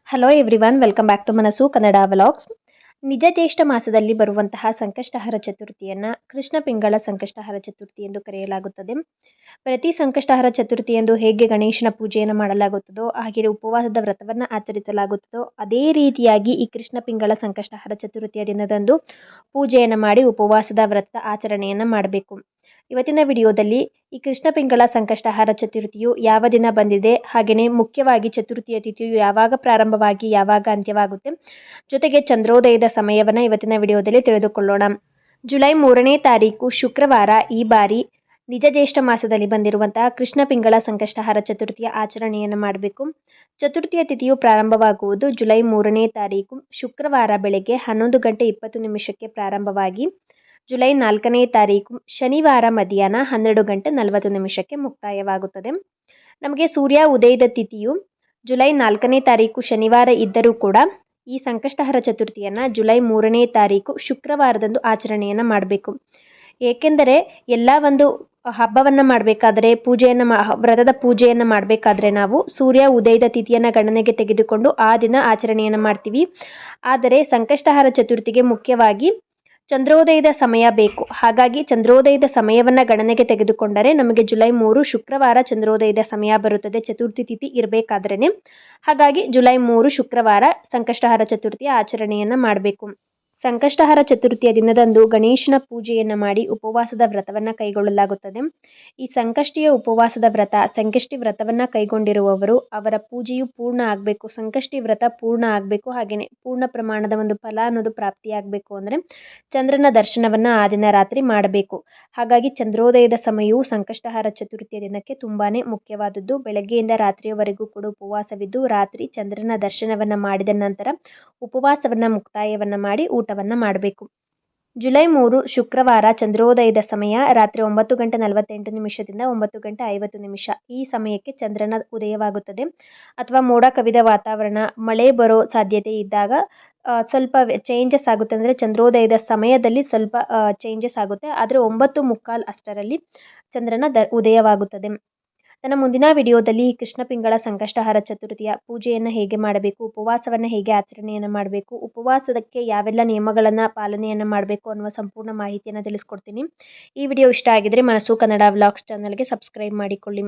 Hello everyone, welcome back to Manassu Kannada vlogs. ನಿಜ ಜ್ಯೇಷ್ಠ ಮಾಸದಲ್ಲಿ ಬರುವಂತಹ ಸಂಕಷ್ಟಹರ ಚತುರ್ಥಿಯನ್ನು ಕೃಷ್ಣ ಪಿಂಗಳ ಸಂಕಷ್ಟಹರ ಚತುರ್ಥಿ ಎಂದು ಕರೆಯಲಾಗುತ್ತದೆ. ಪ್ರತಿ ಸಂಕಷ್ಟಹರ ಚತುರ್ಥಿಯಂದು ಹೇಗೆ ಗಣೇಶನ ಪೂಜೆಯನ್ನು ಮಾಡಲಾಗುತ್ತದೋ, ಹಾಗೆ ಉಪವಾಸದ ವ್ರತವನ್ನು ಆಚರಿಸಲಾಗುತ್ತದೋ, ಅದೇ ರೀತಿಯಾಗಿ ಈ ಕೃಷ್ಣ ಪಿಂಗಳ ಸಂಕಷ್ಟಹರ ಚತುರ್ಥಿಯ ದಿನದಂದು ಪೂಜೆಯನ್ನು ಮಾಡಿ ಉಪವಾಸದ ವ್ರತ ಆಚರಣೆಯನ್ನು ಮಾಡಬೇಕು. ಇವತ್ತಿನ ವಿಡಿಯೋದಲ್ಲಿ ಈ ಕೃಷ್ಣ ಪಿಂಗಳ ಸಂಕಷ್ಟಹರ ಚತುರ್ಥಿಯು ಯಾವ ದಿನ ಬಂದಿದೆ, ಹಾಗೆಯೇ ಮುಖ್ಯವಾಗಿ ಚತುರ್ಥಿಯ ತಿಥಿಯು ಯಾವಾಗ ಪ್ರಾರಂಭವಾಗಿ ಯಾವಾಗ ಅಂತ್ಯವಾಗುತ್ತೆ, ಜೊತೆಗೆ ಚಂದ್ರೋದಯದ ಸಮಯವನ್ನು ಇವತ್ತಿನ ವಿಡಿಯೋದಲ್ಲಿ ತಿಳಿದುಕೊಳ್ಳೋಣ. ಜುಲೈ 3ನೇ ತಾರೀಕು ಶುಕ್ರವಾರ ಈ ಬಾರಿ ನಿಜ ಜ್ಯೇಷ್ಠ ಮಾಸದಲ್ಲಿ ಬಂದಿರುವಂತಹ ಕೃಷ್ಣ ಪಿಂಗಳ ಸಂಕಷ್ಟಹರ ಚತುರ್ಥಿಯ ಆಚರಣೆಯನ್ನು ಮಾಡಬೇಕು. ಚತುರ್ಥಿಯ ತಿಥಿಯು ಪ್ರಾರಂಭವಾಗುವುದು ಜುಲೈ 3ನೇ ತಾರೀಕು ಶುಕ್ರವಾರ ಬೆಳಗ್ಗೆ 11:20 ಪ್ರಾರಂಭವಾಗಿ ಜುಲೈ 4ನೇ ತಾರೀಕು ಶನಿವಾರ ಮಧ್ಯಾಹ್ನ 12:40 ಮುಕ್ತಾಯವಾಗುತ್ತದೆ. ನಮಗೆ ಸೂರ್ಯ ಉದಯದ ತಿಥಿಯು ಜುಲೈ 4ನೇ ತಾರೀಕು ಶನಿವಾರ ಇದ್ದರೂ ಕೂಡ ಈ ಸಂಕಷ್ಟಹರ ಚತುರ್ಥಿಯನ್ನು ಜುಲೈ 3ನೇ ತಾರೀಕು ಶುಕ್ರವಾರದಂದು ಆಚರಣೆಯನ್ನು ಮಾಡಬೇಕು. ಏಕೆಂದರೆ ಎಲ್ಲ ಒಂದು ಹಬ್ಬವನ್ನು ಮಾಡಬೇಕಾದ್ರೆ ವ್ರತದ ಪೂಜೆಯನ್ನು ಮಾಡಬೇಕಾದ್ರೆ ನಾವು ಸೂರ್ಯ ಉದಯದ ತಿಥಿಯನ್ನು ಗಣನೆಗೆ ತೆಗೆದುಕೊಂಡು ಆ ದಿನ ಆಚರಣೆಯನ್ನು ಮಾಡ್ತೀವಿ. ಆದರೆ ಸಂಕಷ್ಟಹರ ಚತುರ್ಥಿಗೆ ಮುಖ್ಯವಾಗಿ ಚಂದ್ರೋದಯದ ಸಮಯ ಬೇಕು. ಹಾಗಾಗಿ ಚಂದ್ರೋದಯದ ಸಮಯವನ್ನು ಗಣನೆಗೆ ತೆಗೆದುಕೊಂಡರೆ ನಮಗೆ ಜುಲೈ 3 ಶುಕ್ರವಾರ ಚಂದ್ರೋದಯದ ಸಮಯ ಬರುತ್ತದೆ ಚತುರ್ಥಿ ತಿಥಿ ಇರಬೇಕಾದ್ರೇ. ಹಾಗಾಗಿ ಜುಲೈ 3 ಶುಕ್ರವಾರ ಸಂಕಷ್ಟಹರ ಚತುರ್ಥಿಯ ಆಚರಣೆಯನ್ನು ಮಾಡಬೇಕು. ಸಂಕಷ್ಟಹರ ಚತುರ್ಥಿಯ ದಿನದಂದು ಗಣೇಶನ ಪೂಜೆಯನ್ನು ಮಾಡಿ ಉಪವಾಸದ ವ್ರತವನ್ನು ಕೈಗೊಳ್ಳಲಾಗುತ್ತದೆ. ಈ ಸಂಕಷ್ಟಿಯ ಉಪವಾಸದ ವ್ರತ, ಸಂಕಷ್ಟಿ ವ್ರತವನ್ನು ಕೈಗೊಂಡಿರುವವರು ಅವರ ಪೂಜೆಯು ಪೂರ್ಣ ಆಗಬೇಕು, ಸಂಕಷ್ಟಿ ವ್ರತ ಪೂರ್ಣ ಆಗಬೇಕು, ಹಾಗೆಯೇ ಪೂರ್ಣ ಪ್ರಮಾಣದ ಒಂದು ಫಲ ಅನ್ನೋದು ಪ್ರಾಪ್ತಿಯಾಗಬೇಕು ಅಂದರೆ ಚಂದ್ರನ ದರ್ಶನವನ್ನು ಆ ದಿನ ರಾತ್ರಿ ಮಾಡಬೇಕು. ಹಾಗಾಗಿ ಚಂದ್ರೋದಯದ ಸಮಯವು ಸಂಕಷ್ಟಹರ ಚತುರ್ಥಿಯ ದಿನಕ್ಕೆ ತುಂಬಾ ಮುಖ್ಯವಾದದ್ದು. ಬೆಳಗ್ಗೆಯಿಂದ ರಾತ್ರಿಯವರೆಗೂ ಕೂಡ ಉಪವಾಸವಿದ್ದು ರಾತ್ರಿ ಚಂದ್ರನ ದರ್ಶನವನ್ನು ಮಾಡಿದ ನಂತರ ಉಪವಾಸವನ್ನು ಮುಕ್ತಾಯವನ್ನು ಮಾಡಿ ಊಟವನ್ನು ಮಾಡಬೇಕು. ಜುಲೈ 3 ಶುಕ್ರವಾರ ಚಂದ್ರೋದಯದ ಸಮಯ ರಾತ್ರಿ 9:48 9:50 ಈ ಸಮಯಕ್ಕೆ ಚಂದ್ರನ ಉದಯವಾಗುತ್ತದೆ. ಅಥವಾ ಮೋಡ ಕವಿದ ವಾತಾವರಣ, ಮಳೆ ಬರೋ ಸಾಧ್ಯತೆ ಇದ್ದಾಗ ಸ್ವಲ್ಪ ಚೇಂಜಸ್ ಆಗುತ್ತೆ. ಅಂದರೆ ಚಂದ್ರೋದಯದ ಸಮಯದಲ್ಲಿ ಸ್ವಲ್ಪ ಚೇಂಜಸ್ ಆಗುತ್ತೆ. ಆದರೆ 9:45 ಅಷ್ಟರಲ್ಲಿ ಚಂದ್ರನ ಉದಯವಾಗುತ್ತದೆ. ನನ್ನ ಮುಂದಿನ ವಿಡಿಯೋದಲ್ಲಿ ಕೃಷ್ಣ ಪಿಂಗಳ ಸಂಕಷ್ಟಹರ ಚತುರ್ಥಿಯ ಪೂಜೆಯನ್ನು ಹೇಗೆ ಮಾಡಬೇಕು, ಉಪವಾಸವನ್ನು ಹೇಗೆ ಆಚರಣೆಯನ್ನು ಮಾಡಬೇಕು, ಉಪವಾಸಕ್ಕೆ ಯಾವೆಲ್ಲ ನಿಯಮಗಳನ್ನು ಪಾಲನೆಯನ್ನು ಮಾಡಬೇಕು ಅನ್ನುವ ಸಂಪೂರ್ಣ ಮಾಹಿತಿಯನ್ನು ತಿಳಿಸ್ಕೊಡ್ತೀನಿ. ಈ ವಿಡಿಯೋ ಇಷ್ಟ ಆಗಿದ್ರೆ ಮನಸ್ಸು ಕನ್ನಡ ವ್ಲಾಗ್ಸ್ ಚಾನಲ್ಗೆ ಸಬ್ಸ್ಕ್ರೈಬ್ ಮಾಡಿಕೊಳ್ಳಿ.